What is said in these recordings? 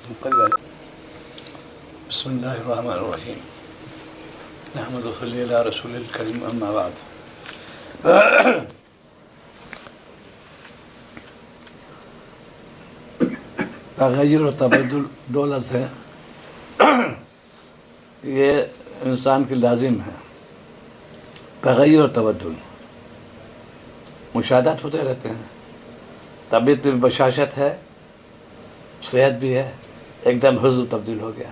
بسم اللہ الرحمن الرحیم نحمد صلی اللہ رسول الکریم اما بعد. تغیر و تبدل دو لفظ ہیں، یہ انسان کی لازم ہے. تغیر و تبدل مشاہدات ہوتے رہتے ہیں. طبیعت میں بشاشت ہے، صحت بھی ہے، ایک دم حضور تبدیل ہو گیا،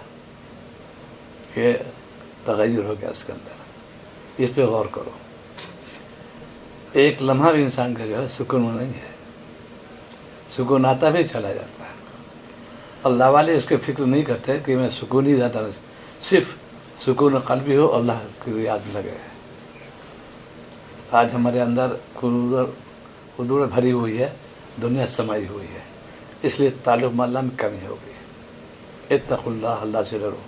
یہ تغیر ہو گیا اس کے اندر. اس پہ غور کرو. ایک لمحہ بھی انسان کا جو ہے سکون میں نہیں ہے، سکون آتا بھی چلا جاتا ہے. اللہ والے اس کے فکر نہیں کرتے کہ میں سکون ہی زیادہ، صرف سکون قلبی ہو، اللہ کی یاد لگے. آج ہمارے اندر خدور بھری ہوئی ہے، دنیا سمائی ہوئی ہے، اس لیے تعلق میں اللہ میں کمی ہو گئی. اتقوا اللہ، اللہ سے ڈرو.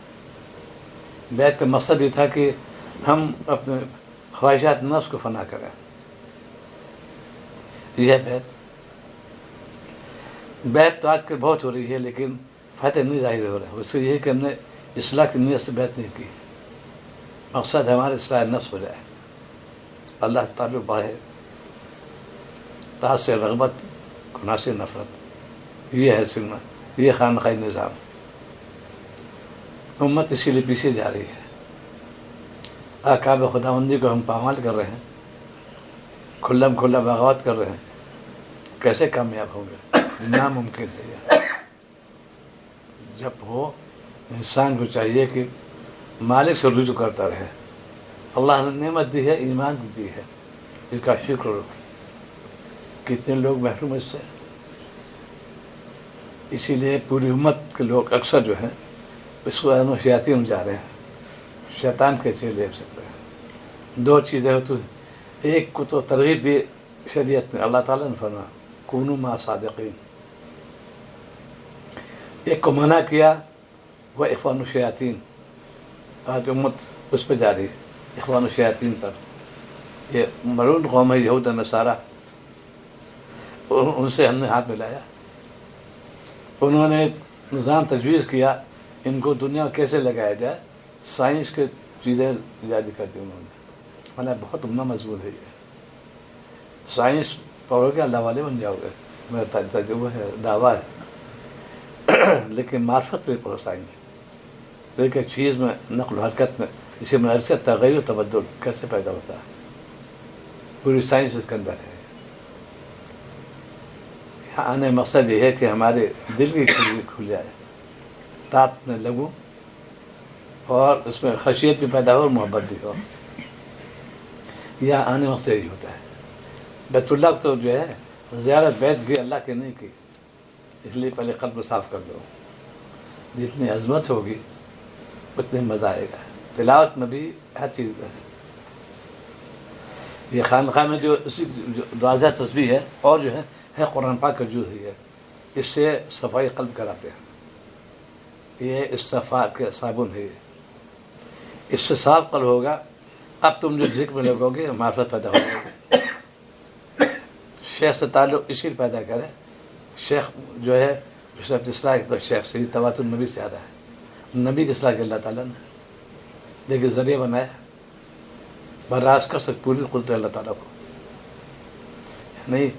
بیت کا مقصد یہ تھا کہ ہم اپنے خواہشات نفس کو فنا کریں. یہ بیت تو آج کل بہت ہو رہی ہے لیکن فتح نہیں ظاہر ہو رہا ہے. اس سے یہ کہ ہم نے اصلاح کی نیت سے بیت نہیں کی. مقصد ہمارے اصلاح نفس ہو جائے، اللہ سے تعلق بڑھے، طاعت سے رغبت، گناہ سے نفرت. یہ ہے سنت، یہ خانقاہی نظام. امت اسی لیے پیچھے جا رہی ہے. احکام خداوندی کو ہم پامال کر رہے ہیں، کھلم کھلا بغاوت کر رہے ہیں. کیسے کامیاب ہوں گے؟ ناممکن ہے. جب ہو انسان کو چاہیے کہ مالک سے رجوع کرتا رہے. اللہ نے نعمت دی ہے، ایمان بھی دی ہے، اس کا شکر کرو. کتنے لوگ محروم اس سے. اسی لیے پوری امت کے لوگ اکثر جو ہیں اس کو شیاطین جا رہے ہیں. شیطان کیسے لے سکتے ہیں؟ دو چیزیں ہو تو ایک کو تو ترغیب دی شریعت نے، اللہ تعالیٰ نے فرمایا کونوا مع صادقین. ایک کو منع کیا، وہ اخوان الشیاطین. آج امت اس پہ جا رہی ہے، اخوان الشیاطین پر. یہ مرون قوم ہے یہود نصارہ، ان سے ہم نے ہاتھ ملایا. انہوں نے نظام تجویز کیا ان کو دنیا کیسے لگایا جائے. سائنس کے چیزیں ایجاد کر دی انہوں نے. مطلب بہت عمدہ مضمون ہے یہ. سائنس پڑھو گے اللہ والے بن جاؤ گے، میرا تجربہ ہے، دعویٰ ہے. لیکن معرفت نہیں پڑھو سائنس. ایک ایک چیز میں، نقل و حرکت میں، اسی میں عرصہ تغیر و تبدل کیسے پیدا ہوتا ہے، پوری سائنس اس کے اندر ہے. یہاں آنے مقصد یہ ہے کہ ہمارے دل کی کھلی کھل جائے، طاعت میں لگوں اور اس میں خشیت بھی پیدا ہو اور محبت بھی ہو. یہاں آنے مقصد یہی ہوتا ہے. بیت اللہ تو جو ہے زیارت بیت بھی اللہ کی نہیں کی، اس لیے پہلے قلب صاف کر دو. جتنی عظمت ہوگی اتنے مزہ آئے گا. تلاوت میں بھی ہر چیز ہے. یہ خانقاہ میں جو دوازہ تسبیح ہے اور جو ہے قرآن پاک کا جو ہے، اس سے صفائی قلب کراتے ہیں. یہ استغفار کے صابن ہے. اس سے صاف قلب ہوگا. اب تم جو ذکر میں لگو گے معرفت پیدا ہوگی. شیخ سے تعلق اسی لیے پیدا کرے. شیخ جو ہے اصلاح شیخ سے تواتر النبی سے آ رہا ہے. نبی کی اصلاح کے اللہ تعالیٰ نے لیکن ذریعہ بنایا. برداشت کر سکتے پوری قدرت اللہ تعالیٰ کو نہیں.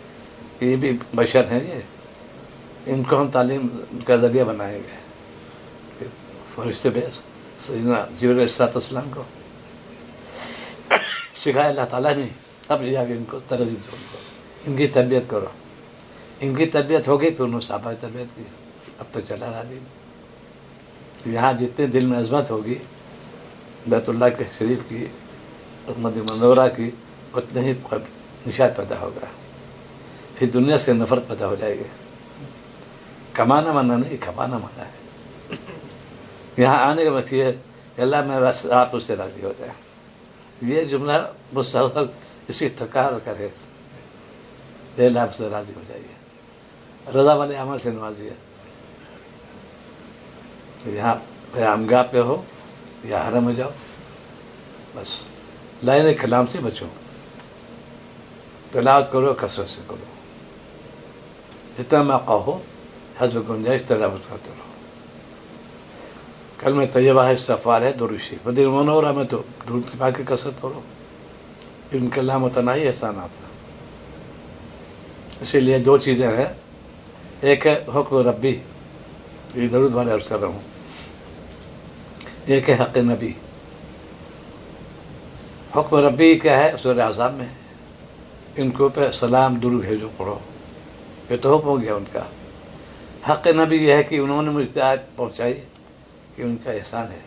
یہ بھی بشر ہیں، یہ ان کو ہم تعلیم کا ذریعہ بنائیں گے. فرشتے بیس سیدنا جبرائیل علیہ الصلوۃ والسلام کو سکھایا اللہ تعالیٰ نے. اب جا کے ان کو ترغیب دو، ان کی تربیت کرو. ان کی تربیت ہو گئی پھر انہوں نے صحابہ کی تربیت کی. اب تو چلا رہا دین. یہاں جتنے دل میں عظمت ہوگی بیت اللہ کے شریف کی، مدینہ منورہ کی، اتنے ہی نشاط پیدا ہوگا. پھر دنیا سے نفرت پیدا ہو جائے گی. کمانا مانا نہیں، کمانا مانا ہے. یہاں آنے کا مقصد ہے اللہ میں بس آپ اس سے راضی ہو جائے. یہ جملہ مستقبل اسی تکرار کرے، اللہ آپ سے راضی ہو جائیے، رضا والے عمل سے نوازیے. یہاں پیغامگاہ پہ ہو یا حرم میں جاؤ، بس لائن کلام سے بچو. تلاوت کرو، کثرت سے کرو، جتنا موقع ہو حسب گنجائش تلاوت کرتے رہو. کلمہ طیبہ ہے، استغفار ہے، درود شریف. وہ دل من ہو رہا میں تو درود کی پاک کی کثرت کرو. ان کے لامتناہی احسانات ہیں. اسی لیے 2 چیزیں ہیں. ایک ہے حکم ربی، یہ درود والے عرض کر رہا ہوں. ایک ہے حق نبی. حکم ربی کیا ہے؟ سورہ احزاب میں ان کو پہ سلام درود بھیجو پڑھو، یہ تو حکم ہو گیا ان کا. حق نبی یہ ہے کہ انہوں نے مجھ تک پہنچائی، کہ ان کا احسان ہے.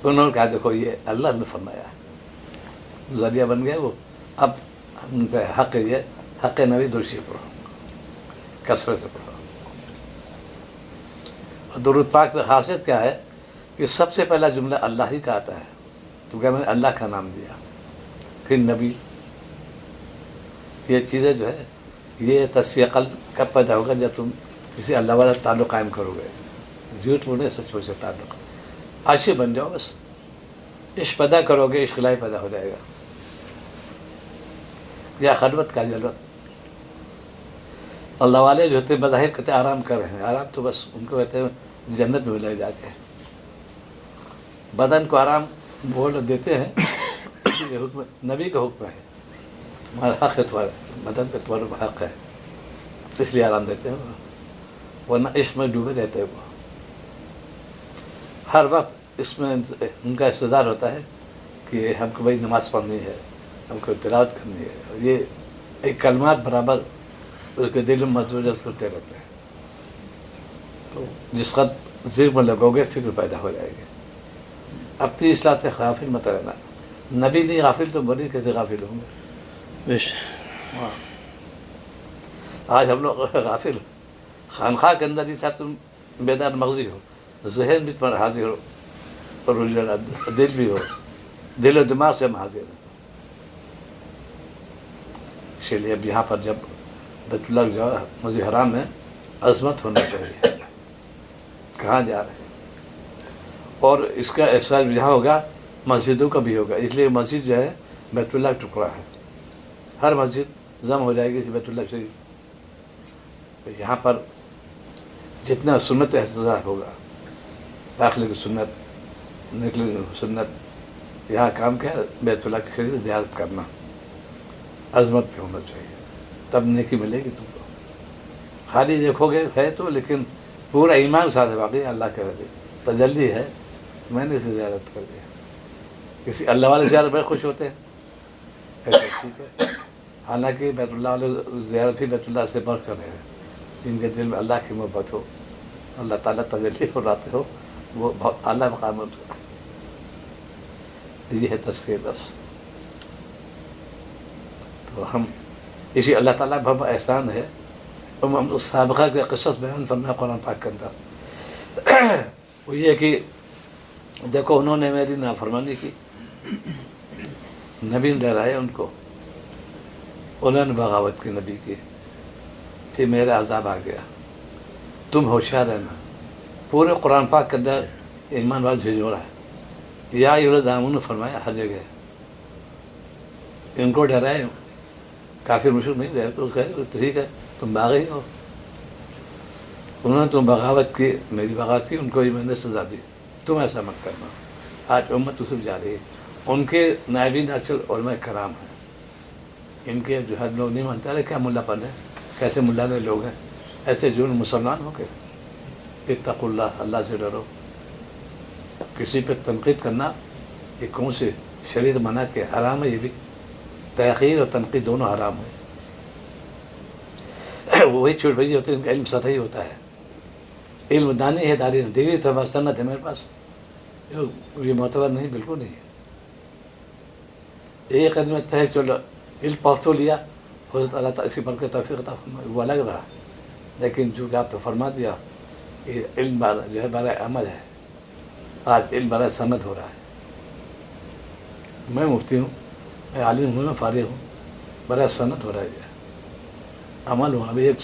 انہوں نے کہا دیکھو یہ اللہ نے فرمایا، ذریعہ بن گیا وہ. اب ان کا حق یہ حق نبی درود شریف پڑھو، کثرت سے پڑھو. اور درود پاک کی خاصیت کیا ہے کہ سب سے پہلا جملہ اللہ ہی کا آتا ہے. تو کیا میں نے اللہ کا نام دیا، پھر نبی. یہ چیزیں جو ہے یہ تصفیہ قلب کب پیدا ہوگا؟ جب تم کسی اللہ والا تعلق قائم کرو گے. جھوٹ بولے سچ سے تعلق عاشق بن جاؤ. بس عشق پیدا کرو گے، عشق الہی پیدا ہو جائے گا. یا خلوت کا جلوت. اللہ والے جو ہوتے بظاہر کہتے آرام کر رہے ہیں، آرام تو بس ان کو کہتے ہیں جنت میں لے جاتے ہیں. بدن کو آرام بول دیتے ہیں، یہ حکم نبی کا حکم ہے. ہمارا حق ہے تمہارا، بدن پہ تمہارا حق ہے، اس لیے آرام دیتے ہیں. ورنہ عشق میں ڈوبے رہتے ہیں. وہ ہر وقت اس میں ان کا انتظار ہوتا ہے کہ ہم کو بھائی نماز پڑھنی ہے، ہم کو تلاوت کرنی ہے. یہ ایک کلمات برابر اس کے دل میں مدوجہ کرتے رہتے ہیں. تو جس وقت ذکر میں لگو گے فکر پیدا ہو جائے گی. اپنی اصلاح سے غافل مت رہنا. نبی نہیں غافل تو بڑی کیسے غافل ہوں گے؟ آج ہم لوگ غافل. خانخواہ کے اندر ہی تھا تم بیدار مغزی ہو، ذہن بھی تمہارا حاضر ہو، اور دل بھی ہو، دل و دماغ سے ہم حاضر ہیں. اسی لیے اب یہاں پر جب بیت اللہ جاؤ مسجد حرام میں عظمت ہونا چاہیے. کہاں جا رہے ہیں؟ اور اس کا احساس یہاں ہوگا، مسجدوں کا بھی ہوگا. اس لیے مسجد جو ہے بیت اللہ کا ٹکڑا ہے. ہر مسجد ضم ہو جائے گی اس بیت اللہ شریف. یہاں پر جتنا سنت احتجاج ہوگا، داخلے کی سنت، نکلے کی سنت، یہاں کام کیا بیت اللہ کی شریف زیارت کرنا. عظمت بھی ہونا چاہیے، تب نیکی ملے گی تم کو. خالی دیکھو گے ہے تو، لیکن پورا ایمان ساتھ ہے. واقعی اللہ کے رضی تجلی ہے، میں نے اسے زیارت کر دیا. کسی اللہ والے زیارت بڑے خوش ہوتے ہیں، ایسا ٹھیک ہے. حالانکہ بیت اللہ والے زیارت بھی بیت اللہ سے بڑھ کر ہے. جن کے دل میں اللہ کی محبت ہو، اللہ تعالیٰ تجلی فرماتے ہو، وہ بہت اعلیٰ مقام ہوتا ہے. یہ ہے تذکیر نفس. تو ہم اسی اللہ تعالیٰ کا بہت احسان ہے. ہم سابقہ کے قصص بیان فرمایا قرآن پاک کے اندر. وہ یہ کہ دیکھو انہوں نے میری نافرمانی کی، نبی نے ڈرایا ان کو، انہوں نے بغاوت کی نبی کی، پھر میرا عذاب آ گیا. تم ہوشیار رہنا. پورے قرآن پاک کے اندر ایمان والے جھجھوڑا ہے. یا الذین نے فرمایا ہر جگہ. ان کو ڈرائے کافر مشرک نہیں رہے تو ٹھیک ہے تم باغی ہو. انہوں نے تم بغاوت کی، میری بغاوت کی، ان کو ہی میں نے سزا دی. تم ایسا مت کرنا. آج امت اسے جا رہی ہے. ان کے نائبین اکثر علماء کرام ہیں. ان کے جو ہے لوگ نہیں مانتے. ارے کیا ملا پن ہے، کیسے ملا نے لوگ ہیں، ایسے جو مسلمان ہو کے. اتقوا اللہ، اللہ سے ڈرو. کسی پہ تنقید کرنا یہ کون سے شریعت منع کے حرام ہے. یہ بھی تحقیر اور تنقید دونوں حرام ہے. وہی چھوٹ بھائی ہوتے ہیں، ان کا علم سطحی ہوتا ہے. علم دانی ہے، داری ڈگری تو بس سنت ہے میرے پاس، یہ معتبر نہیں، بالکل نہیں ہے. ایک آدمی ہے چلو علم پڑھ تو لیا، حضرت اللہ تعالیٰ اسی پر کے توفیق عطا فرمائے، وہ الگ رہا. لیکن جو کہ آپ تو فرما دیا یہ علم جو ہے برائے عمل ہے. آج علم برائے سنت ہو رہا ہے. میں مفتی ہوں، میں عالم ہوں، میں فارغ ہوں، برائے سنت ہو رہا ہے، عمل ہوا. ابھی ایک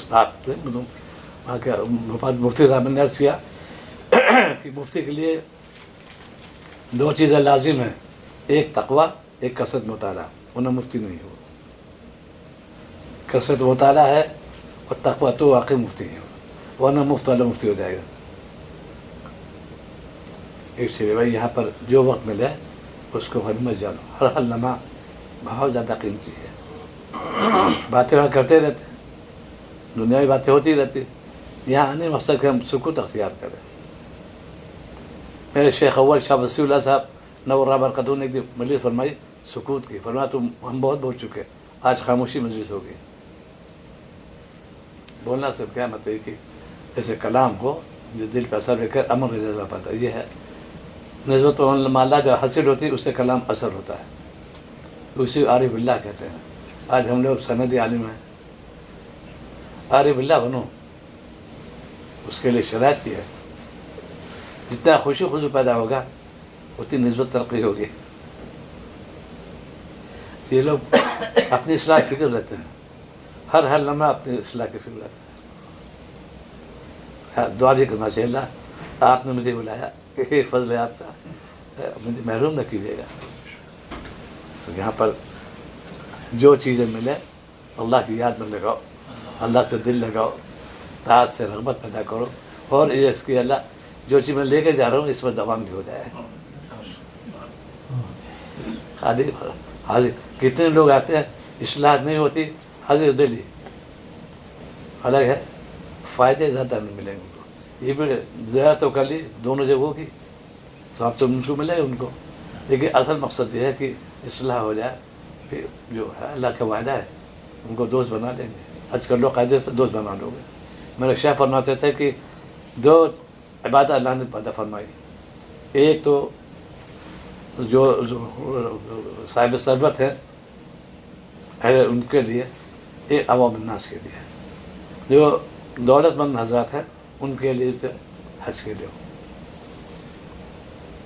وہاں کے مفتی صاحب نے عرض کیا کہ مفتی کے لیے 2 چیزیں لازم ہیں، ایک تقویٰ، ایک کثرت مطالعہ. ورنہ مفتی نہیں ہو. کثرت مطالعہ ہے اور تقویٰ تو واقعی مفتی ہے، ورنہ مفت والا مفتی ہو جائے گا. ایک سے بھائی یہاں پر جو وقت ملے اس کو غنیمت جانو. ہر لمحہ بہت زیادہ قیمتی ہے. باتیں وہاں کرتے رہتے ہیں, دنیاوی باتیں ہوتی رہتی, یہاں آنے مقصد کہ ہم سکوت اختیار کریں. میرے شیخ اول شاہ وسیع اللہ صاحب نور برکتوں نے ایک مجلس فرمائی سکوت کی. فرمایا تم ہم بہت بول چکے, آج خاموشی مجلس ہوگی. بولنا سے کیا مطلب کہ ایسے کلام ہو جو دل پہ اثر رہ کر امر رضا پاتا. یہ ہے نسبت اللہ جو حاصل ہوتی ہے اس سے کلام اثر ہوتا ہے. اسی عارف اللہ کہتے ہیں. آج ہم لوگ سندی عالم ہیں, عارف اللہ بنو, اس کے لیے شرائط یہ ہے جتنا خوشی خصو پیدا ہوگا اتنی نسبت ترقی ہوگی. یہ لوگ اپنی اصلاح کی فکر رہتے ہیں, ہر لمحہ اپنی اصلاح کی فکر رہتے ہیں. دعا بھی کرنا چاہیے, اللہ آپ نے مجھے بلایا, یہ فضل ہے آپ کا, مجھے محروم نہ کیجیے گا. تو یہاں پر جو چیزیں ملے اللہ کی یاد میں لگاؤ, اللہ سے دل لگاؤ, طاعت سے رغبت پیدا کرو, اور یہ اس کی اللہ جو چیز میں لے کے جا رہا ہوں اس میں دوام بھی ہو جائے. حاضر کتنے لوگ آتے ہیں, اصلاح نہیں ہوتی, حاضر دلی الگ ہے, فائدے زیادہ نہیں ملیں گے. یہ بھی زیادہ تو کر لی دونوں جگہوں کی, سب تو ان کو ملے ان کو, لیکن اصل مقصد یہ ہے کہ اصلاح ہو جائے. پھر جو ہے اللہ کا وعدہ ہے ان کو دوست بنا لیں گے. آج کل لوگ قاعدے سے دوست بنا لو گے. میرے شیخ فرماتے تھے کہ دو عبادت اللہ نے پیدا فرمائی, ایک تو جو صاحب ثروت ہے ان کے لیے, ایک عوام الناس کے لیے. جو دولت مند حضرات ہیں ان کے لیے حج کے لیے,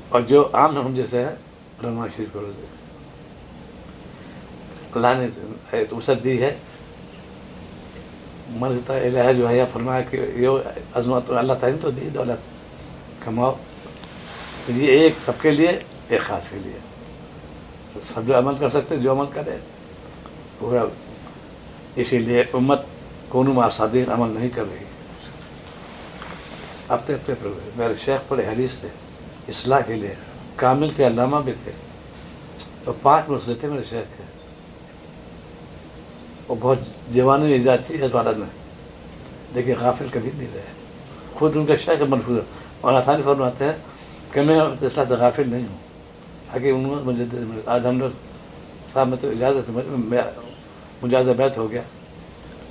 اور جو عام ہم جیسے ہیں رمضان شریف کو روزے. اللہ نے وسعت دی ہے, مرضتا الہ جو ہے فرمایا کہ یہ عظمت اللہ تعالیٰ تو دی دولت کماؤ. یہ ایک سب کے لیے, ایک خاص کے لیے. سب جو عمل کر سکتے جو عمل کرے پورا. اسی لیے امت کونو مع الصادقین عمل نہیں کر رہی. اپنے میرے شیخ پر حدیث تھے اصلاح کے لیے, کامل تھے, علامہ بھی تھے, اور 5 مسئلے تھے میرے شیخ کے. وہ بہت جوانی میں ایجاد تھی اس والد میں, لیکن غافل کبھی نہیں رہے. خود ان کے شیخ ملفوظ اور آسانی فرماتے ہیں کہ میں اصلاح سے غافل نہیں ہوں. حقیقت مجھے آج ہم لوگ صاحب میں تو اجازت مجازہ بیت ہو گیا,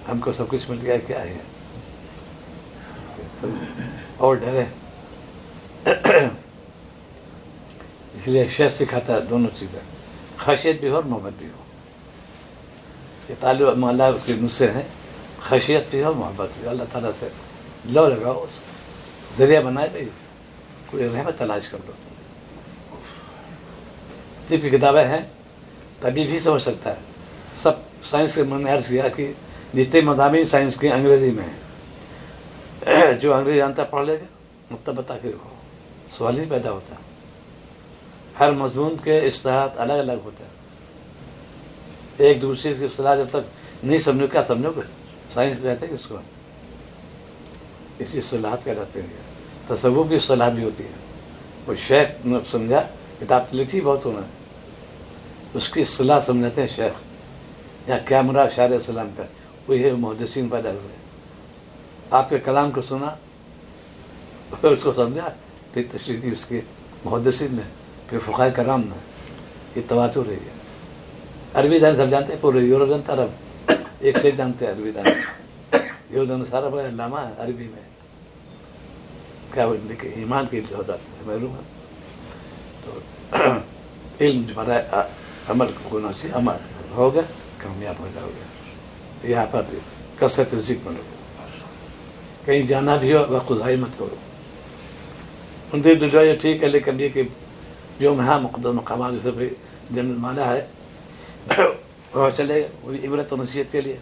ہم کو سب کچھ مل گیا, کیا ہے اور ڈرے. اس لیے شیخ سکھاتا ہے دونوں چیزیں, خشیت بھی ہو اور محبت بھی ہو. یہ طالب اللہ کے نسخے ہیں, خشیت بھی ہو محبت بھی. اللہ تعالیٰ سے لو لگاؤ, ذریعہ بنائے بھائی, کوئی رحمت تلاش کر دو. طب کی کتابیں ہیں, طبیب بھی سمجھ سکتا ہے. سب سائنس کے من نے عرض کیا کہ جتنے مضامین سائنس کی انگریزی میں ہیں, جو انگریزی جانتا پڑھ لے گا, مطلب بتا کے رکھو, سوال ہی پیدا ہوتا ہے. ہر مضمون کے اصطلاحات الگ الگ ہوتے ہیں. ایک دوسرے کی اصطلاح جب تک نہیں سمجھو, کیا سمجھو گے؟ سائنس کہتے ہیں اس کو, اسی اصطلاحات کہلاتے ہیں. تصوف کی اصطلاح بھی ہوتی ہے. وہ شیخ نے سمجھا, کتاب لکھی بہت ہونا ہے, اس کی اصطلاح سمجھاتے ہیں شیخ. یا کیا مراد شاعر السلام کا, وہی محدثین پیدا ہوئے. آپ کے کلام کو سنا, اس کو سمجھا, پھر تشریح کی اس کی محدثین نے, پھر فقہاء کرام نے. یہ تواتر ہے. عربی دان سب جانتے ہیں, پورے یورپ جانتا, عرب ایک سے جانتے ہیں عربی دان. یورپ سارا بڑا علامہ ہے عربی میں. کیا ایمان کی معلوم ہے. تو علم ہمارا عمل ہونا چاہیے, عمل ہوگا کامیاب ہو جاؤ گے. یہاں پر کثرت ذکر بنو, کہیں جانا بھی ہو وقت ضائع مت کرو. ان دل جو ہے ٹھیک ہے, لیکن یہ کہ جو یہاں مقدس مقامات جیسے بھائی جنرل مانا ہے وہ چلے گا, وہ عبرت و نصیحت کے لیے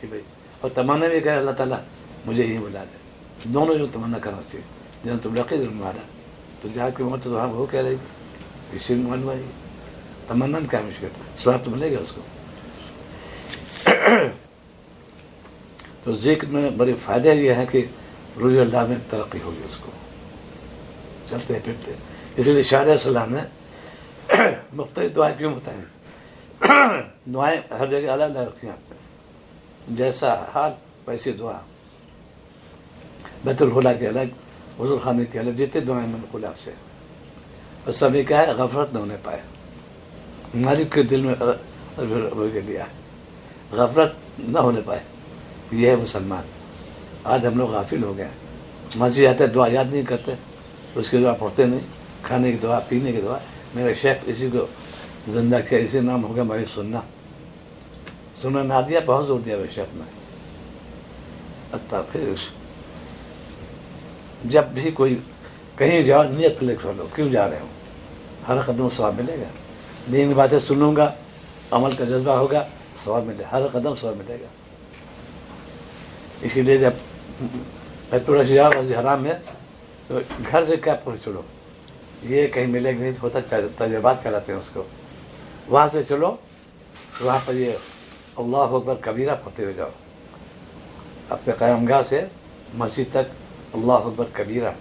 کہ بھائی, اور تمنا بھی کہے اللہ تعالیٰ مجھے یہی بلا دے. دونوں جو تمنا کرنا چاہیے. جن تم لقی دل مارا تو جہاں کی موت تو وہاں وہ کہہ رہے گی, اسی میں معلوم ہے. تمنا میں کیا مشکل, سواب تو ملے گا اس کو. تو ذکر میں بڑے فائدے یہ ہے کہ رجوع اللہ میں ترقی ہوگی اس کو. چلتے پھرتے. اس لیے شاعر اسلام نے مختلف دعائیں کیوں بتائیں؟ دعائیں ہر جگہ الگ الگ رکھی آپ نے. جیسا حال ویسی دعا. بیت الخلا کے الگ، حضور خانے کے الگ، جتنے دعائیں منقول آپ سے. اور سبھی کیا ہے؟ غفلت نہ ہونے پائے. مالک کے دل میں لیا غفلت نہ ہونے پائے. یہ ہے مسلمان. آج ہم لوگ غافل ہو گئے. مسجد آتے دعا یاد نہیں کرتے، اس کی دعا پڑھتے نہیں. کھانے کی دعا، پینے کی دعا. میرے شیخ اسی کو زندہ کیا، اسی نام ہو گیا بھائی سننا. سننا نہ دیا، بہت زور دیا میرے شیخ نے. پھر جب بھی کوئی کہیں جاؤ نیت لے کر لو، کیوں جا رہے ہو؟ ہر قدم ثواب ملے گا. دین کی باتیں سنوں گا، عمل کا جذبہ ہوگا، ثواب ملے گا. ہر قدم ثواب ملے گا. اسی لیے جب تھوڑا سا مسجد حرام ہے تو گھر سے کیا پوچھ چلو، یہ کہیں ملے گا نہیں ہوتا، تجربات کراتے ہیں اس کو. وہاں سے چلو، وہاں پر یہ اللہ اکبر کبیرہ پڑھتے ہوئے جاؤ. اپنے قیام گاہ سے مسجد تک اللہ اکبر کبیرہ،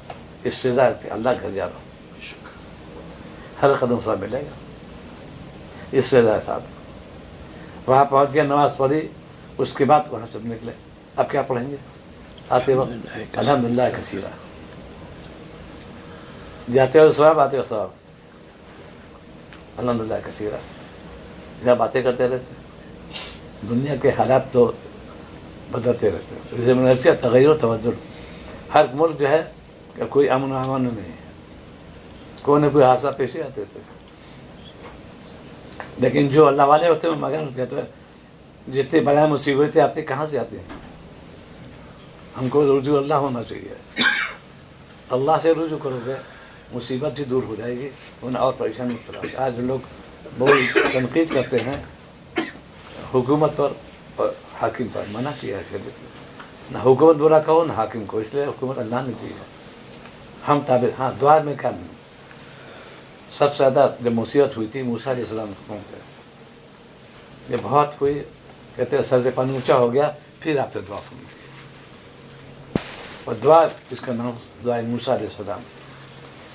اس سے زیادہ اللہ گھر جا رہا ہوں. ہر قدم ثواب ملے گا. اس سے زیادہ ساتھ وہاں پہنچ گیا، نماز پڑھی، اس کے بعد وہاں سے نکلے. اب کیا پڑھیں گے آتے وقت؟ الحمدللہ کثیرہ. جاتے ہو ثواب، آتے ہو ثواب. الحمدللہ کثیرہ. جب باتیں کرتے رہتے. دنیا کے حالات تو بدلتے رہتے ہیں. جیسے منرسیہ تغیر و تبدل. ہر ملک جو ہے کہ کوئی امن و امان نہیں ہے، کوئی نہ کوئی حادثہ پیش آتے تھے. لیکن جو اللہ والے ہوتے ہیں مگر کہتے ہیں جتنی بلائیں مصیبتیں آتی کہاں سے آتی ہیں؟ ہم کو رجوع اللہ ہونا چاہیے. اللہ سے رجوع کرو گے مصیبت بھی دور ہو جائے گی، انہیں اور پریشانی پڑا. آج لوگ بہت تنقید کرتے ہیں حکومت پر اور حاکم پر. منع کیا ہے نہ حکومت برا کہو نہ حاکم کو، اس لیے حکومت اللہ نے دی ہے. ہم تابع. ہاں دعا میں کیا نہیں. سب سے زیادہ جب مصیبت ہوئی تھی موسیٰ علیہ السلام پہ، یہ بہت ہوئی، کہتے ہیں سر پانی اونچا ہو گیا، پھر آپ سے دعا فرمائی. اور دعا اس کا نام دعا موسیٰ علیہ السلام.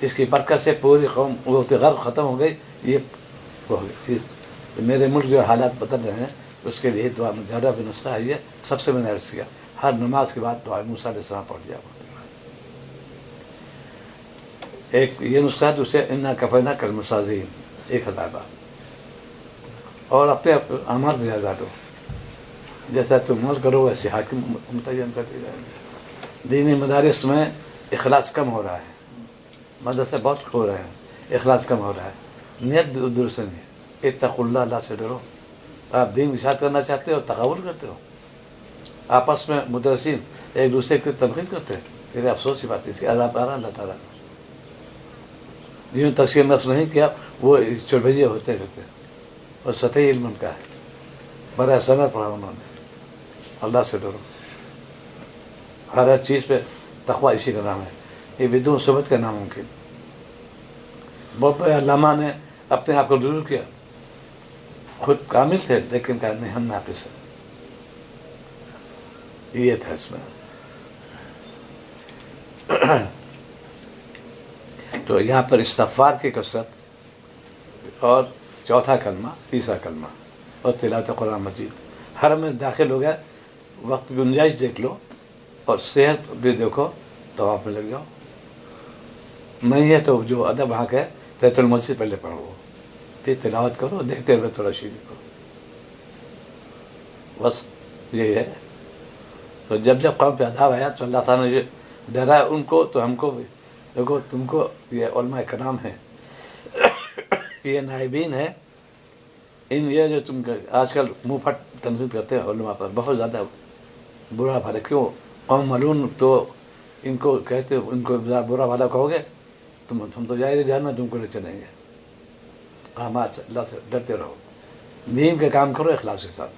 اس کی برکت سے پوری قوم غرق ختم ہو گئی. یہ میرے ملک جو حالات بدل رہے ہیں اس کے لیے دعا مجرب بھی نسخہ ہے. یہ سب سے میں نے عرض کیا ہر نماز کے بعد دعا موسیٰ علیہ السلام پڑھ دیا. ایک یہ نسخہ ہے، دوسرے انا کفینا کالمستہزئین 1000 بار. اور اپنے اعمال بھی آزاد ہو. جیسا تم عمل کرو ویسے حاکم متعین کرتے جائیں گے. دینی مدارس میں اخلاص کم ہو رہا ہے، مدرسے بہت ہو رہے ہیں، اخلاص کم ہو رہا ہے. نیت درست نہیں ہے. اتقوا اللہ، اللہ سے ڈرو. آپ دین اشاعت کرنا چاہتے ہو، تقابل کرتے ہو. آپس میں مدرسین ایک دوسرے کی تنقید کرتے ہیں. پھر افسوس کی بات ہے، اس کی عذاب آ رہا اللہ تعالیٰ نے. جنہوں نے تزکیہ نفس نہیں کیا وہ چڑبجے ہوتے رہتے، اور سطحی علم ان کا ہے. بڑا سند پڑھا انہوں نے. اللہ سے ڈرو. ہر چیز پہ تقویٰ اسی کا نام ہے. یہ بدون صحبت کا ناممکن. بہت بڑے علامہ نے اپنے آپ کو دور کیا، خود کامل تھے لیکن کہا نہیں ہم ناقص ہیں. یہ تھا اس میں. تو یہاں پر استغفار کی کثرت، اور چوتھا کلمہ، تیسرا کلمہ، اور تلاوت قرآن مجید. حرم میں داخل ہو گیا، وقت گنجائش دیکھ لو اور صحت بھی دیکھو، طواف میں لگ جاؤ. نہیں ہے تو جو ادب وہاں کا ہے تحت المسجد پہلے پڑھو، پھر تلاوت کرو، دیکھتے ہوئے تھوڑا شیری کرو. بس یہی ہے. تو جب جب قوم پہ عذاب آیا تو اللہ تعالیٰ نے ڈرایا ان کو، تو ہم کو بھی. دیکھو تم کو یہ علماء کرام ہیں، یہ نائبین ہیں، ان یہ جو تم آج کل منہ پھٹ تنقید کرتے ہیں علماء پر، بہت زیادہ برا بھلا. کیوں قوم ملون تو ان کو کہتے ہو، ان کو برا بھلا کہو گے تم، ہم تو ظاہر جاننا تم کو لے چلیں گے. آماد اللہ سے ڈرتے رہو، دین کے کام کرو اخلاص کے ساتھ.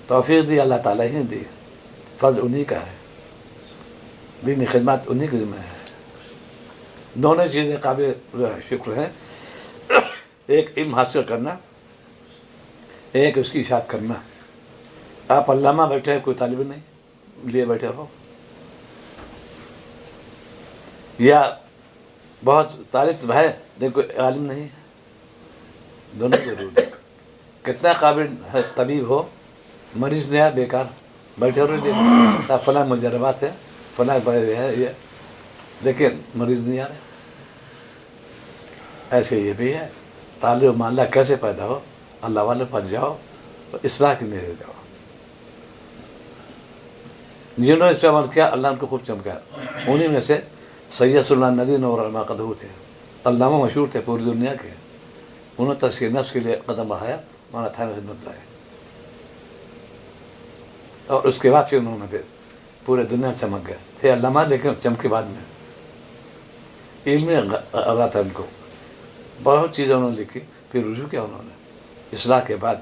توفیق دی اللہ تعالیٰ ہی دی، فضل انہی کا ہے، دینی خدمات انہی کے ذمہ ہے. دونوں چیزیں قابل شکر ہیں. ایک علم حاصل کرنا، ایک اس کی اشاعت کرنا. آپ علامہ بیٹھے، کوئی طالب نہیں لیے بیٹھے ہو، یا بہت طالب ہے لیکن کوئی عالم نہیں ہے، دونوں ضروری ہے۔ کتنا قابل ہے طبیب ہو، مریض نہیں ہے بیکار بیٹھے ہو رہے، فلاں مجربات ہے، فلاں بڑے ہے یہ، لیکن مریض نہیں آ رہے۔ ایسے یہ بھی ہے، طالب معاملہ کیسے پیدا ہو، اللہ والے پر جاؤ، اصلاح کے لیے جاؤ۔ جنہوں نے اس پہ عمل کیا اللہ ان کو خوب چمکا، انہیں میں سے سید اللہ ندی اور علماء قدو تھے، علامہ مشہور تھے پوری دنیا کے، انہوں نے تزکیہ نفس کے لیے قدم بڑھایا، مولانا تھانوی خدمت لائے، اور اس کے بعد پھر انہوں نے پھر پورے دنیا چمک گئے تھے علامہ، لیکن چمکے بعد میں علم اللہ تھا ان کو، بہت چیزیں انہوں نے لکھی، پھر رجوع کیا انہوں نے اصلاح کے بعد،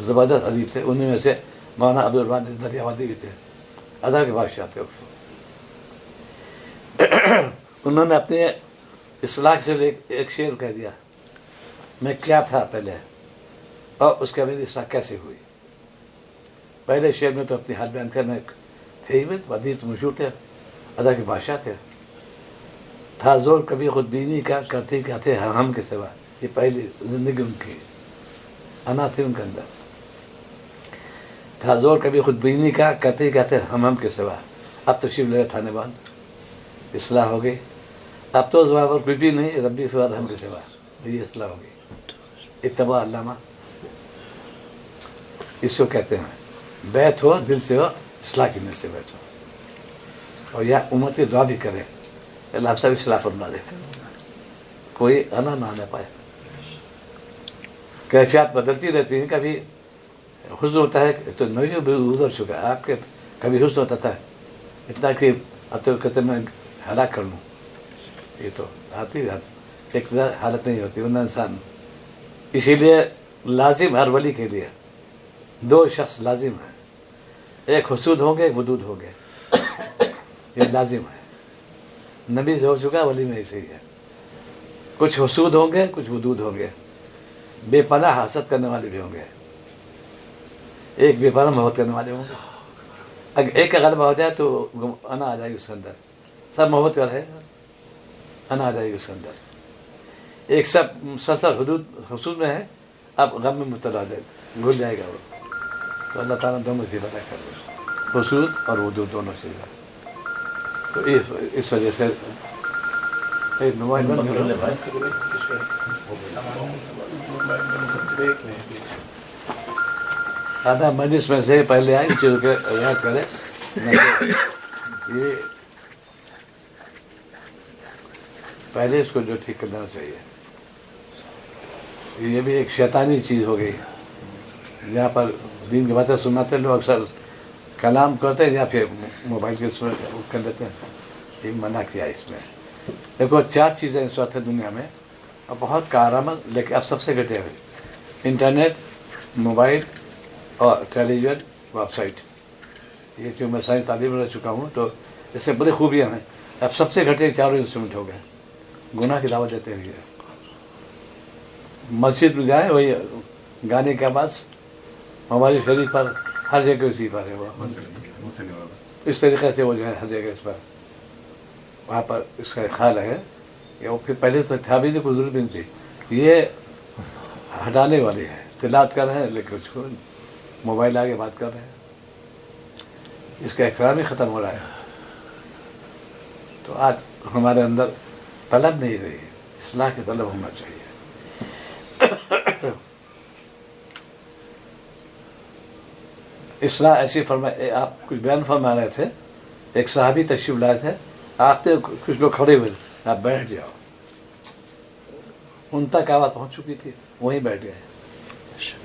زبردست ادیب تھے، انہیں میں سے مولانا عبدالرحمن دریاوادی بھی تھے، ادب کے بادشاہ تھے۔ انہوں نے اپنے اصلاح سے ایک شعر کہہ دیا، میں کیا تھا پہلے اور اس کے بعد اصلاح کیسے ہوئی۔ پہلے شعر میں تو اپنی حال بیان کرنے تھے ہی، ادیب تو مشہور تھے، ادب کے بادشاہ تھے۔ تھا زور کبھی خود بینی کا، کرتے کیا تھے ہم کے سوا، یہ پہلی زندگی ان کی انا تھی ان کے اندر۔ تھا زور کبھی خود بینی کا، کرتے کیا تھے ہم کے سوا، اب تشریف لے تھانے بند، اصلاح ہو گئی، اب تو زبان پر کوئی بھی نہیں، ربی فواد ہم کے سوا، یہ اصلاح ہو گئی۔ اتباع علامہ اس کو کہتے ہیں، بیت ہو دل سے ہو، اصلاح کی نیت سے بیت ہو، اور یا امت کی دعا بھی کرے اللہ آپ سب اصلاح فرما دے، کوئی انا نہ آنے پائے۔ کیفیات بدلتی رہتی ہیں، کبھی حسن ہوتا ہے تو نبی بھی گزر چکا ہے آپ کے، کبھی حسن ہوتا تھا اتنا کہ اب تو کہتے میں ہلاک کر لوں، یہ تو آتی ایک حالت نہیں ہوتی ورنہ انسان۔ اسی لیے لازم ہر ولی کے لیے دو شخص لازم ہیں، ایک حسود ہوں گے ایک ودود ہوں گے، یہ لازم ہے، نبی سے ہو چکا، ولی میں ایسے ہی ہے، کچھ حسود ہوں گے کچھ ودود ہوں گے، بے پناہ حسد کرنے والے بھی ہوں گے، ایک بے پناہ محبت کرنے والے ہوں گے۔ اگر ایک کا غلبہ ہو جائے تو انا آ جائے گی اس کے اندر، سب محبت کر رہے انا آ جائے گی اس کے اندر۔ ایک سب مسلسل حسود میں ہے، اب غم میں مبتلا ہو جائے گا، بھول جائے گا وہ، تو اللہ تعالیٰ دونوں چیز ادا کر دے، حسود اور ودود دونوں چیزیں۔ تو اس وجہ سے ایک موبائل بند آدھا مجلس میں سے پہلے آئے اس چیز کے یاد کرے، یہ پہلے اس کو جو ٹھیک کرنا چاہیے۔ یہ بھی ایک شیطانی چیز ہو گئی، جہاں پر دین کی باتیں سناتے لوگ اکثر کلام کرتے ہیں یا پھر موبائل کے کر لیتے ہیں، یہ منع کیا اس میں۔ دیکھو 4 چیزیں اس وقت ہے دنیا میں اور بہت کارآمد، لیکن اب سب سے گھٹیا ہوئی، انٹرنیٹ، موبائل اور ٹیلی ویژن، ویب سائٹ۔ یہ جو میں سائنس تعلیم رہ چکا ہوں تو اس سے بڑی خوبیاں ہیں، اب سب سے گھٹے 4 انسٹرومنٹ ہو گئے، گناہ کی دعوت دیتے ہوئے۔ مسجد میں جائیں وہی گانے کے آواز، موبائل شریف پر ہر جگہ اسی پر ہے، وہ اس طریقے سے وہ جو ہے ہر جگہ اس پر وہاں پر اس کا خیال ہے کہ وہ پھر پہلے تو تھا بھی نہیں، کوئی ضرورت نہیں تھی، یہ ہٹانے والی ہے۔ تلاوت کر رہے ہیں لیکن اس کو موبائل آگے بات کر رہے ہیں، اس کا احترام ہی ختم ہو رہا ہے۔ تو آج ہمارے اندر طلب نہیں رہی، اصلاح کی طلب ہونا چاہیے۔ اصلاح ایسی فرمائے، آپ کچھ بیان فرما رہے تھے، ایک صحابی تشریف لائے تھے، آپ تھے کچھ لوگ کھڑے ہوئے، آپ بیٹھ جاؤ، ان تک آواز پہنچ چکی تھی، وہیں بیٹھ گئے۔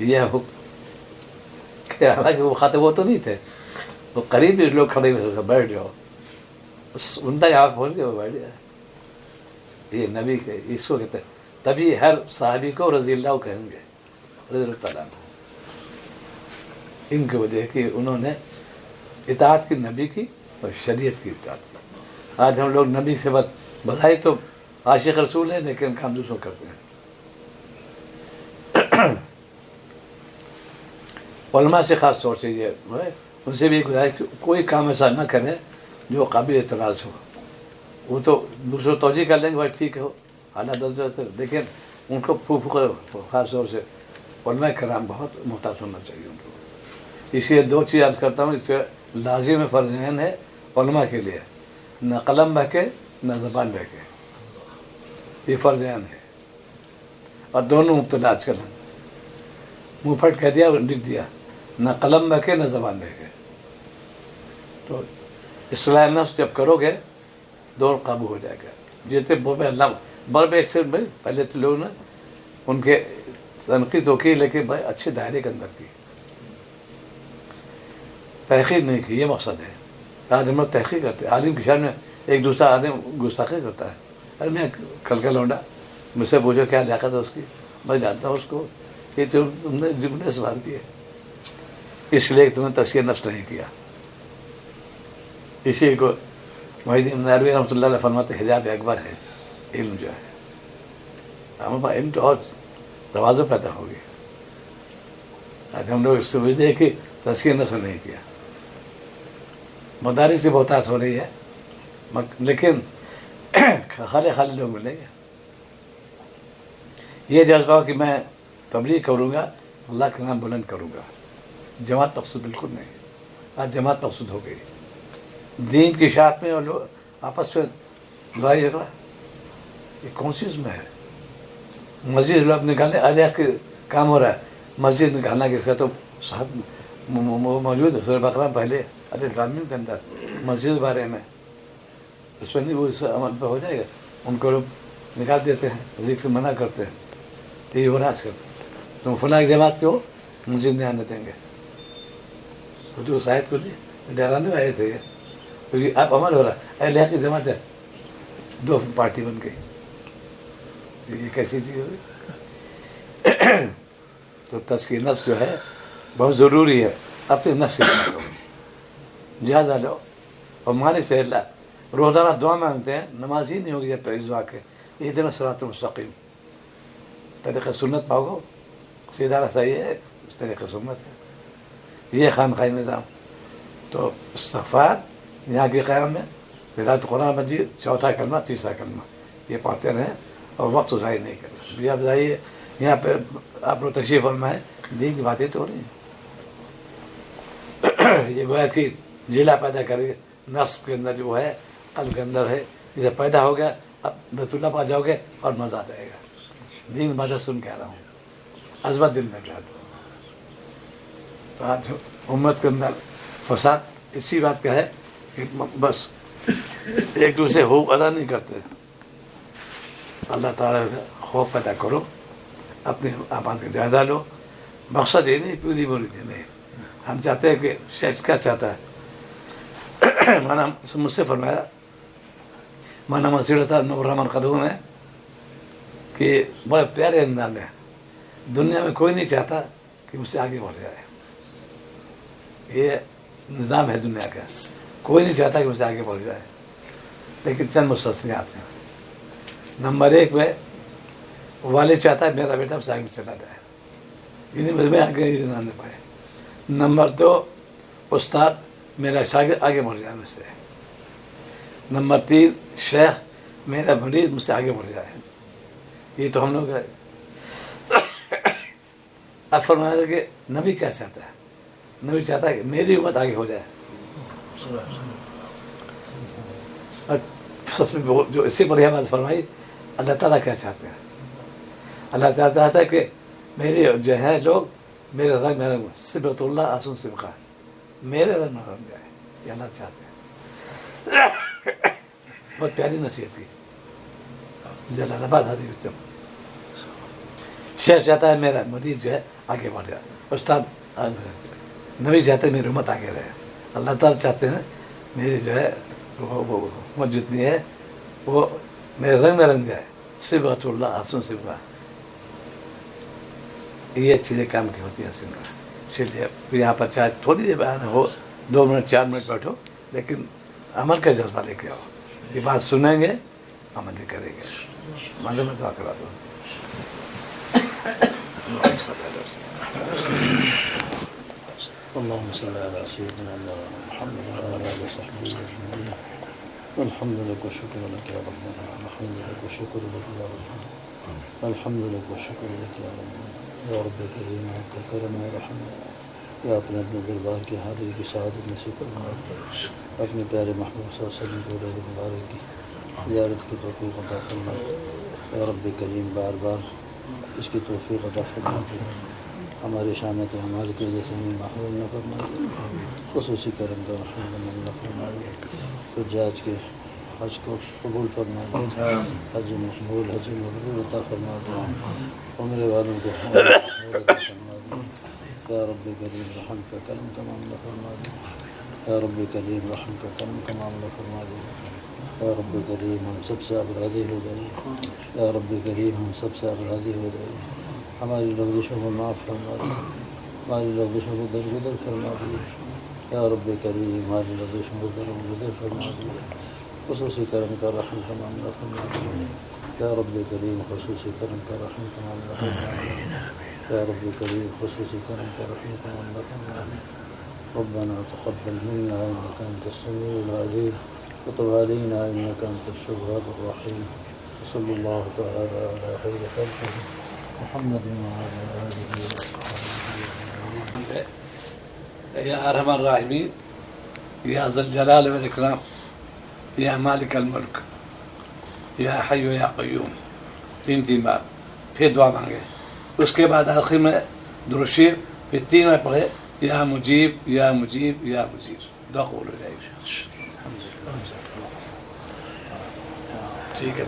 یہ حکم، حالانکہ وہ خاطب وہ تو نہیں تھے، وہ قریب ہی لوگ کھڑے ہوئے، بیٹھ جاؤ، ان تک آواز پہنچ گئے، وہ بیٹھ گئے۔ یہ نبی کے، اس کو کہتے ہیں، تبھی ہر صحابی کو رضی اللہ کہیں گے، رضی اللہ تعالیٰ عنہ، ان کی وجہ کہ انہوں نے اطاعت کی نبی کی اور شریعت کی اطاعت کی۔ آج ہم لوگ نبی سے بس بھلائی تو عاشق رسول ہیں لیکن کام دوسروں کرتے ہیں۔ علماء سے خاص طور سے یہ ان سے بھی گزارش کہ کوئی کام ایسا نہ کرے جو قابل اعتراض ہو، وہ تو دوسروں توجہ کر لیں گے بھائی ٹھیک ہے حالات بدل سے، لیکن ان کو خاص طور سے علماء کرام بہت محتاط ہونا چاہیے ان کو. اس لیے دو چیز عرض کرتا ہوں، اس سے لازم فرض عین ہے علماء کے لیے، نہ قلم بہکے نہ زبان بہکے، یہ فرض عین ہے. اور دونوں مبتلا آج کل ہیں، منہ پھٹ کہہ دیا اور لکھ دیا، نہ قلم بہکے نہ زبان بہکے. تو اصلاح نفس جب کرو گے دور قابو ہو جائے گا. جتنے اللہ بر ایک سے بھائی پہلے تو لوگ نے ان کے تنقید تو کی، لیکن بھائی اچھے دائرے کے اندر کی، تحقیق نہیں کی. یہ مقصد ہے. آج ہم لوگ تحقیق کرتے ہیں، عالم کی شان میں ایک دوسرا آدمی گستاخی کرتا ہے. ارے میں کل کا لونڈا، مجھ سے پوچھو کیا لیاقت ہے اس کی، میں جانتا ہوں اس کو، یہ تم نے جملے سوال کیے اس لیے کہ تم نے تزکیہ نفس نہیں کیا. اسی کو محی الدین نعروی رحمۃ اللہ علیہ فرماتے حجاب اکبر ہے علم جو ہے. ہم علم تو اور توازن پیدا ہوگی. آج ہم لوگ اس سے وجہ کہ تزکیہ نفس نہیں کیا. مدارس سے بہتات ہو رہی ہے، لیکن خالی لوگ ملیں گے. یہ جذبہ کہ میں تبلیغ کروں گا، اللہ کا نام بلند کروں گا. جماعت مقصود بالکل نہیں. آج جماعت مقصود ہو گئی دین کی اشاعت میں، اور لوگ آپس میں لڑائی جھگڑا. یہ کون سی اس میں ہے؟ مسجد لوگ نکالنے علیہ کے کام ہو رہا ہے، مسجد نکالنا کہ اس کا تو صاحب موجود ہے سورہ بقرہ پہلے علیہ العالمین کے اندر مسجد بارے میں، اس میں نہیں وہ اس عمل پہ ہو جائے گا. ان کو لوگ نکال دیتے ہیں، ذکر سے منع کرتے ہیں. یہی ہو رہا آج کل. تم فلاں جماعت کے ہو مسجد نہیں آنے دیں گے. تو شاید کو ڈرانے آئے تھے، کیونکہ اب عمل ہو رہا ہے. اہل حق کی جماعت ہے، دو پارٹی بن گئی. یہ کیسی چیز ہوئی؟ تو تزکیہ نفس جو ہے بہت ضروری ہے. اپنے نفس سے جائزہ لو. اور مانے سے اللہ روزانہ دعا مانگتے ہیں، نماز ہی نہیں ہوگی جب پہ دعا کے یہ دن صراط مستقیم طریقہ سنت پاؤ گو. سیدھا راستہ یہ ہے، اس طریقہ سنت ہے. یہ خانقاہی نظام. تو استغفار یہاں کے قیام میں تلاوت قرآن مجید، چوتھا کلمہ تیسرا کلمہ یہ پڑھتے رہیں اور وقت ضائع نہیں کریں. اب ضائع یہاں پہ آپ لوگ تشریف فرمائیں، دین کی باتیں تو ہو رہی ہیں. یہ گویا کہ ضلع پیدا کرے گا نفس کے اندر، جو ہے قلب کے اندر ہے. جسے پیدا ہو گیا اب بیت اللہ پا جاؤ گے اور مزہ آ جائے گا. دین باتیں سن کہہ رہا ہوں، عظمت دل میں ڈال دو. تو آج امت کے اندر فساد اسی بات کا ہے کہ بس ایک دوسرے حقوق ادا نہیں کرتے. اللہ تعالیٰ کا خوف پیدا کرو، اپنے آباد کا جائزہ لو. مقصد یہ نہیں پوری بولی تھی نہیں. ہم چاہتے ہیں کہ شخص کیا چاہتا ہے. مانا مجھ سے فرمایا مانا مسیح تھا نور رحمان قدوم میں کہ بڑے پیارے انداز میں دنیا میں کوئی نہیں چاہتا کہ مجھ سے آگے بڑھ جائے. یہ نظام ہے دنیا کا، کوئی نہیں چاہتا کہ مجھ سے آگے بڑھ جائے، لیکن چند مستثنیات ہیں. نمبر 1 میں والد چاہتا ہے میرا بیٹا مجھ سے آگے چلا جائے، یعنی مجھ میں آگے نہ لے پائے. نمبر 2 استاد میرا شاگرد آگے بڑھ جائے مجھ سے. نمبر 3 شیخ میرا مریض مجھ سے آگے بڑھ جائے. یہ تو ہم لوگ ہے. اب فرمایا کہ نبی کیا چاہتا ہے؟ نبی چاہتا ہے کہ میری امت آگے ہو جائے. سب سے جو اس سے بڑھیا بات فرمائی، اللہ تعالیٰ کیا چاہتے ہیں؟ اللہ تعالیٰ چاہتا ہے کہ میرے جو ہے لوگ میرے رنگ میں رنگ صبغۃ اللہ آسن سبقہ، میرے رنگ میں رنگ جائے. یہ اللہ چاہتے ہیں. بہت پیاری نصیحت کی. جلال آباد حاضر اتم شیخ چاہتا ہے میرا مریض جو ہے آگے بڑھ جائے. استاد نبی چاہتے ہیں میری امت آگے رہے. اللہ تعالیٰ چاہتے ہیں میری جو ہے وہ جتنی ہے وہ میرے رنگ میں رنگ جائے. صبغۃ اللہ حسن صبغہ، یہ چیزیں کام کی ہوتی ہیں حسن کا. اسی لیے یہاں پر چاہے تھوڑی دیر بیان ہو، 2 منٹ 4 منٹ بیٹھو، لیکن عمل کا جذبہ لے کے آؤ. یہ بات سنیں گے، عمل بھی کریں گے. مندر میں دعا کرا دو. اللهم صل على سيدنا محمد وعلى آله وصحبه أجمعين. الحمد لك والشكر لك يا ربنا، الحمد لك والشكر لك يا ربنا، الحمد لك والشکر لك یا ربنا، یا رب کریم آپ کا کرم ہے رحم ہے، یا اپنے دربار کی حاضری کی سعادت نصیب فرما، اپنے پیارے محبوب صلی اللہ علیہ وسلم کو رحمت مبارک کی زیارت کی توفیق عطا فرما، یا رب کریم بار بار اس کی توفیق عطا فرما، ہماری شامت اعمال کی وجہ سے ہمیں محروم نہ فرمائے، خصوصی کرم کا رحم نہ فرمائے، حجاج کے حج کو قبول فرما دے، حج مقبول عطا فرما دے، عمرے والوں کو مقبول عطا فرما دے، یا رب کریم رحم کا کرم کا معاملہ فرما دے، یا رب کریم رحم کا کرم کا معاملہ فرما دے، یا رب کریم ہم سب سے آپ راضی ہو جائیے، یا رب کریم ہم سب سے آپ راضی ہو جائیے، ہماری لغزشوں کو معاف فرما دے، ہماری لغزشوں کو درگزر فرما دیے، یا رب کریم ہماری لغزشوں کو درگزر فرما دیے، خصوصی کرم کا رحم کا معاملہ فرما دیے، یا رب کریم خصوصی کرم کا رحم کا معاملہ فرما دیے، یا رب کریم خصوصی کرم کا رحم کا معاملہ فرما دیے، ربنا تقبل منا انك انت السميع العليم وتب علينا انك انت التواب الرحيم، وصلى الله تعالى على خير خلقه محمد وعلى اله وصحبه اجمعين. یا ارحم الراحمین، یا ذا الجلال والاکرام، یا مالک الملک، یا حی یا قیوم، تین بار پھر دعا مانگے، اس کے بعد آخر میں درود شریف، پھر 3 بار پڑھے یا مجیب یا مجیب یا مجیب، دعا قبول ہو جائے گی. ٹھیک ہے.